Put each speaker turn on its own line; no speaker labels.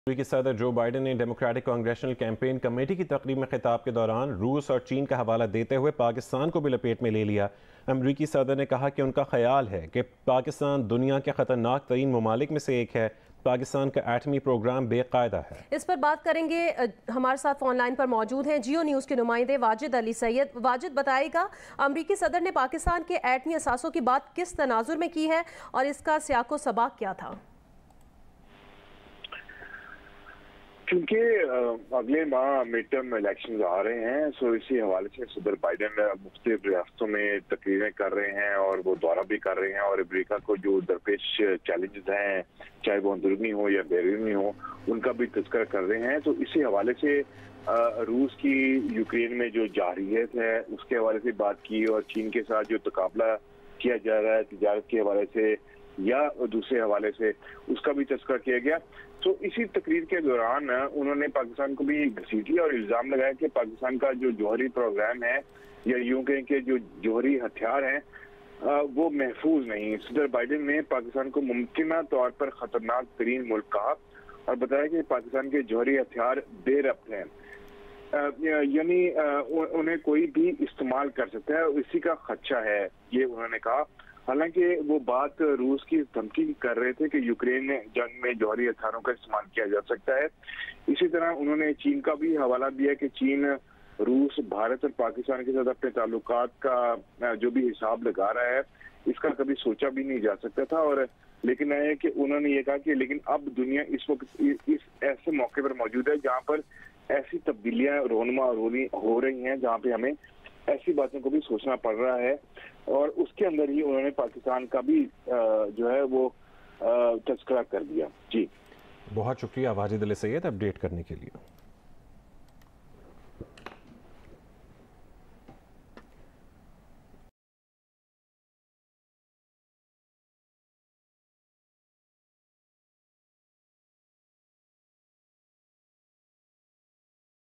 امریکی صدر Joe Biden نے ڈیموکریٹک کانگریشنل کیمپین کمیٹی کی تقریب میں خطاب کے دوران روس اور چین کا حوالہ دیتے ہوئے پاکستان کو بھی لپیٹ میں لے لیا۔ امریکی صدر نے کہا کہ ان کا خیال ہے کہ پاکستان دنیا کے خطرناک ترین ممالک میں سے ایک ہے۔ پاکستان کا ایٹمی پروگرام بے قاعدہ ہے۔
اس پر بات کریں گے، ہمارے ساتھ فون لائن پر موجود ہیں جیو نیوز کے نمائندے واجد علی سید۔ واجد بتائے گا، امریکی صدر نے پاکستان کے ایٹمی اثاثوں کی بات کس تناظر میں کی ہے اور اس کا سیاق و سباق کیا تھا؟
کیونکہ اگلے ماہ میڈ ٹرم الیکشنز آ رہے ہیں، سو اسی حوالے سے صدر بائیڈن مختلف ریاستوں میں تقریریں کر رہے ہیں اور وہ دورہ بھی کر رہے ہیں، اور امریکہ کو جو درپیش چیلنجز ہیں، چاہے وہ اندرونی ہو یا بیرونی ہو، ان کا بھی تذکرہ کر رہے ہیں۔ تو اسی حوالے سے روس کی یوکرین میں جو جارحیت ہے اس کے حوالے سے بات کی، اور چین کے ساتھ جو تقابلہ کیا جا رہا ہے تجارت کے حوالے سے یا دوسرے حوالے سے، اس کا بھی تذکرہ کیا گیا۔ تو اسی تقریر کے دوران انہوں نے پاکستان کو بھی گھسیٹ لیا اور الزام لگایا کہ پاکستان کا جو جوہری پروگرام ہے، یا یوں کہیں کہ جو جوہری ہتھیار ہیں، وہ محفوظ نہیں۔ صدر بائیڈن نے پاکستان کو ممکنہ طور پر خطرناک ترین ملک کہا اور بتایا کہ پاکستان کے جوہری ہتھیار بے ربط ہیں، یعنی انہیں کوئی بھی استعمال کر سکتا ہے، اسی کا خدشہ ہے، یہ انہوں نے کہا۔ حالانکہ وہ بات روس کی دھمکی کر رہے تھے کہ یوکرین جنگ میں جوہری ہتھیاروں کا استعمال کیا جا سکتا ہے۔ اسی طرح انہوں نے چین کا بھی حوالہ دیا کہ چین روس، بھارت اور پاکستان کے ساتھ اپنے تعلقات کا جو بھی حساب لگا رہا ہے، اس کا کبھی سوچا بھی نہیں جا سکتا تھا۔ اور لیکن ہے کہ انہوں نے یہ کہا کہ لیکن اب دنیا اس وقت اس ایسے موقع پر موجود ہے جہاں پر ایسی تبدیلیاں رونما ہو رہی ہیں جہاں پہ ہمیں ایسی باتوں کو بھی سوچنا پڑ رہا ہے، اور اس کے اندر ہی انہوں نے پاکستان کا بھی جو ہے وہ تذکرہ کر دیا۔ جی
بہت شکریہ واجد علی سید اپڈیٹ کرنے کے لیے۔